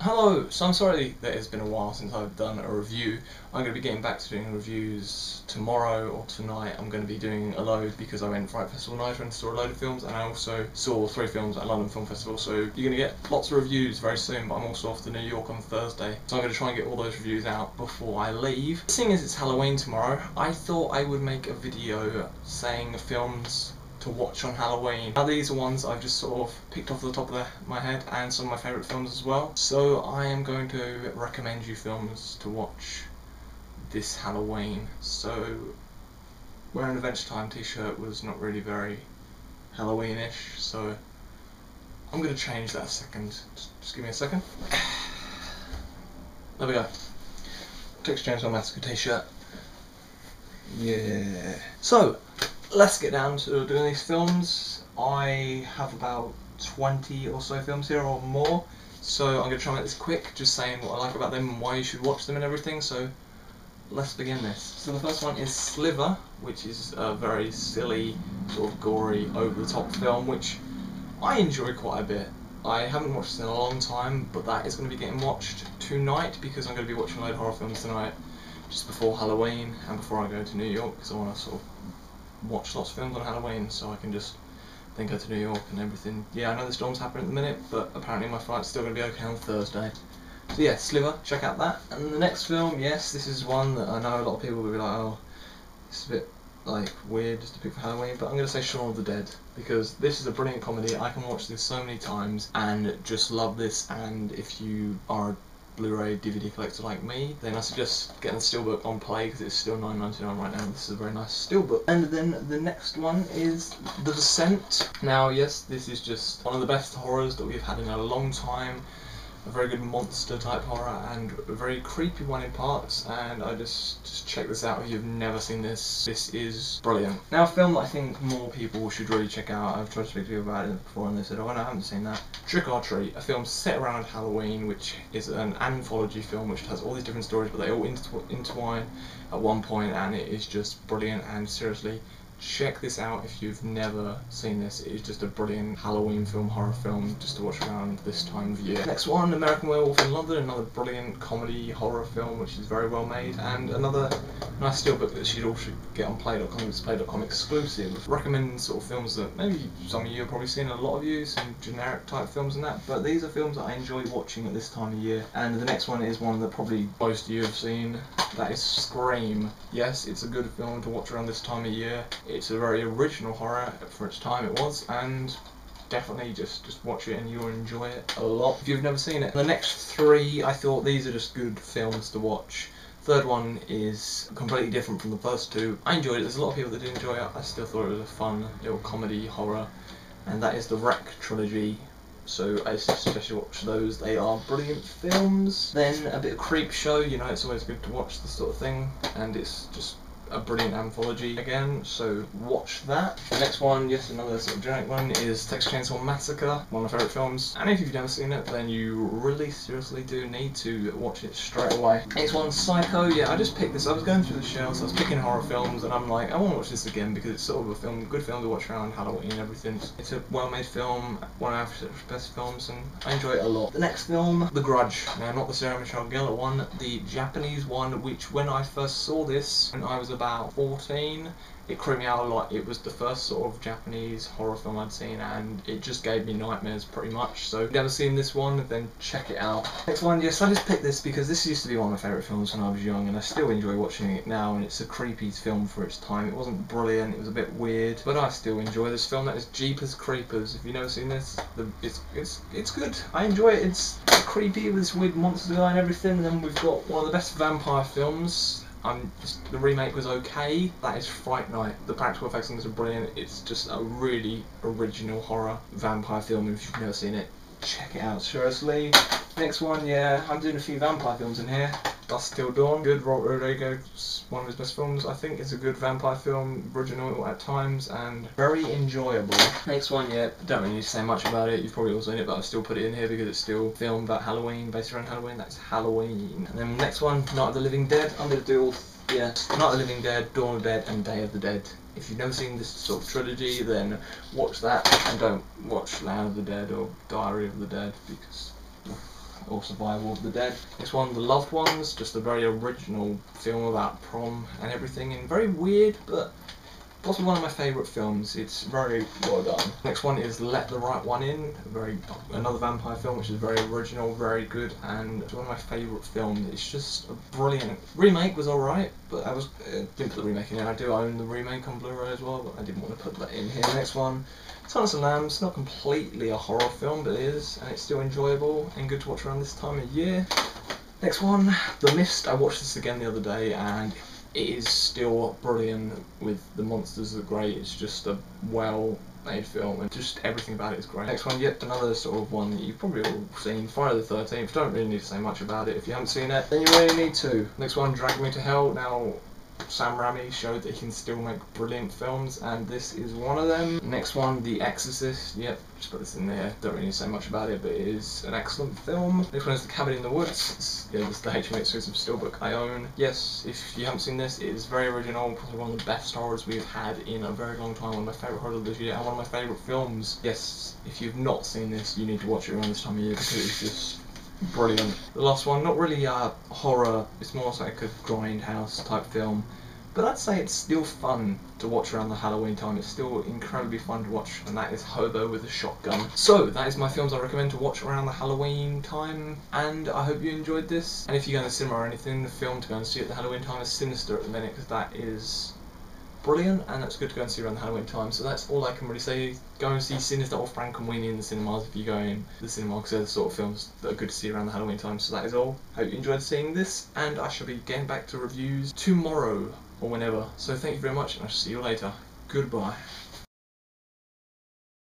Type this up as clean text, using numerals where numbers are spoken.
Hello, so I'm sorry that it's been a while since I've done a review. I'm going to be getting back to doing reviews tomorrow or tonight. I'm going to be doing a load because I went Fright Festival night and saw a load of films, and I also saw 3 films at London Film Festival, so you're going to get lots of reviews very soon. But I'm also off to New York on Thursday, so I'm going to try and get all those reviews out before I leave. Seeing as it's Halloween tomorrow, I thought I would make a video saying films to watch on Halloween. Now these are ones I've just sort of picked off the top of my head, and some of my favourite films as well. So I am going to recommend you films to watch this Halloween. So wearing an Adventure Time t-shirt was not really very Halloweenish, so I'm going to change that a second. Just give me a second. There we go. Texas Chainsaw Massacre t-shirt. Yeah. So let's get down to doing these films. I have about 20 or so films here or more, so I'm going to try and make this quick, just saying what I like about them and why you should watch them and everything. So let's begin this. So the first one is Sliver, which is a very silly, sort of gory, over-the-top film, which I enjoy quite a bit. I haven't watched it in a long time, but that is going to be getting watched tonight because I'm going to be watching a load of horror films tonight, just before Halloween and before I go to New York, because I want to sort of watch lots of films on Halloween so I can just then go to New York and everything. Yeah, I know the storm's happening at the minute, but apparently my flight's still going to be okay on Thursday. So yeah, Sliver, check out that. And the next film, yes, this is one that I know a lot of people will be like, oh, it's a bit like weird just to pick for Halloween, but I'm going to say Shaun of the Dead, because this is a brilliant comedy. I can watch this so many times and just love this, and if you are a Blu-ray DVD collector like me, then I suggest getting the steelbook on play because it's still $9.99 right now. This is a very nice steelbook. And then the next one is The Descent. Now yes, this is just one of the best horrors that we've had in a long time. A very good monster type horror and a very creepy one in parts, and I just check this out if you've never seen this. This is brilliant. Now a film that I think more people should really check out. I've tried to speak to people about it before and they said, oh no, I haven't seen that. Trick or Treat, a film set around Halloween, which is an anthology film which has all these different stories, but they all intertwine at one point, and it is just brilliant. And seriously, check this out if you've never seen this. It is just a brilliant Halloween film, horror film, just to watch around this time of year. Next one, American Werewolf in London, another brilliant comedy horror film which is very well made, and another nice steelbook that you'd also get on Play.com. It's Play.com exclusive. Recommend sort of films that maybe some of you have probably seen, a lot of you, some generic type films and that, but these are films that I enjoy watching at this time of year. And the next one is one that probably most of you have seen. That is Scream. Yes, it's a good film to watch around this time of year. It's a very original horror for its time it was, and definitely just watch it and you'll enjoy it a lot if you've never seen it. The next 3, I thought these are just good films to watch. Third one is completely different from the first 2. I enjoyed it. There's a lot of people that did enjoy it. I still thought it was a fun little comedy horror, and that is the Wreck trilogy. So I suggest you watch those. They are brilliant films. Then a bit of Creep Show. You know, it's always good to watch this sort of thing, and it's just a brilliant anthology again, so watch that. The next one, yes, another sort of generic one, is Texas Chainsaw Massacre, one of my favourite films, and if you've never seen it, then you really seriously do need to watch it straight away. Next one, Psycho. Yeah, I just picked this. I was going through the shelves, I was picking horror films, and I'm like, I want to watch this again because it's sort of a film, good film to watch around Halloween and everything. It's a well-made film, one of our best films, and I enjoy it a lot. The next film, The Grudge. Now, not the Sarah Michelle Gellar one, the Japanese one, which when I first saw this, when I was about 14, it creeped me out a lot. It was the first sort of Japanese horror film I'd seen, and it just gave me nightmares pretty much. So if you've never seen this one, then check it out. Next one, yes, I just picked this because this used to be one of my favourite films when I was young, and I still enjoy watching it now, and it's a creepy film for its time. It wasn't brilliant, it was a bit weird, but I still enjoy this film. That is Jeepers Creepers. If you've never seen this, it's good. I enjoy it. It's creepy with this weird monster guy and everything, and then we've got one of the best vampire films. The remake was okay. That is Fright Night. The practical effects on this are brilliant. It's just a really original horror vampire film. If you've never seen it, check it out, seriously. Next one, yeah, I'm doing a few vampire films in here. Dusk Till Dawn, good. Robert Rodriguez, one of his best films. I think it's a good vampire film, original at times, and very enjoyable. Next one, yeah, don't really need to say much about it. You've probably all seen it, but I've still put it in here because it's still filmed about Halloween, based around Halloween. That's Halloween. And then next one, Night of the Living Dead. I'm going to do all, yeah, Night of the Living Dead, Dawn of the Dead, and Day of the Dead. If you've never seen this sort of trilogy, then watch that, and don't watch Land of the Dead or Diary of the Dead, because or Survival of the Dead. Next one, The Loved Ones, just a very original film about prom and everything, and very weird, but possibly one of my favourite films. It's very well done. Next one is Let the Right One In, another vampire film which is very original, very good, and it's one of my favourite films. It's just a brilliant remake. Was alright, but I didn't put the remake in there. I do own the remake on Blu-Ray as well, but I didn't want to put that in here. Next one, Silence of the Lambs, not completely a horror film, but it is, and it's still enjoyable and good to watch around this time of year. Next one, The Mist. I watched this again the other day, and it is still brilliant. With the monsters are great. It's just a well-made film, and just everything about it is great. Next one, yet another sort of one that you've probably all seen, Friday the 13th. Don't really need to say much about it. If you haven't seen it, then you really need to. Next one, Drag Me to Hell. Now, Sam Raimi showed that he can still make brilliant films, and this is one of them. Next one, The Exorcist. Yep, just put this in there. Don't really need to say much about it, but it is an excellent film. Next one is The Cabin in the Woods. This is the HMX exclusive steelbook I own. Yes, if you haven't seen this, it is very original. Probably one of the best horrors we've had in a very long time. One of my favourite horrors of this year, and one of my favourite films. Yes, if you've not seen this, you need to watch it around this time of year because it's just brilliant. The last one, not really horror, it's more like a grindhouse type film, but I'd say it's still fun to watch around the Halloween time. It's still incredibly fun to watch, and that is Hobo with a Shotgun. So that is my films I recommend to watch around the Halloween time, and I hope you enjoyed this. And if you go to the cinema or anything, the film to go and see at the Halloween time is Sinister at the minute, because that is brilliant, and that's good to go and see around the Halloween time. So that's all I can really say. Go and see Sinister or Frankenweenie in the cinemas if you go in the cinema, because they're the sort of films that are good to see around the Halloween time. So that is all. Hope you enjoyed seeing this, and I shall be getting back to reviews tomorrow or whenever. So thank you very much, and I shall see you later. Goodbye.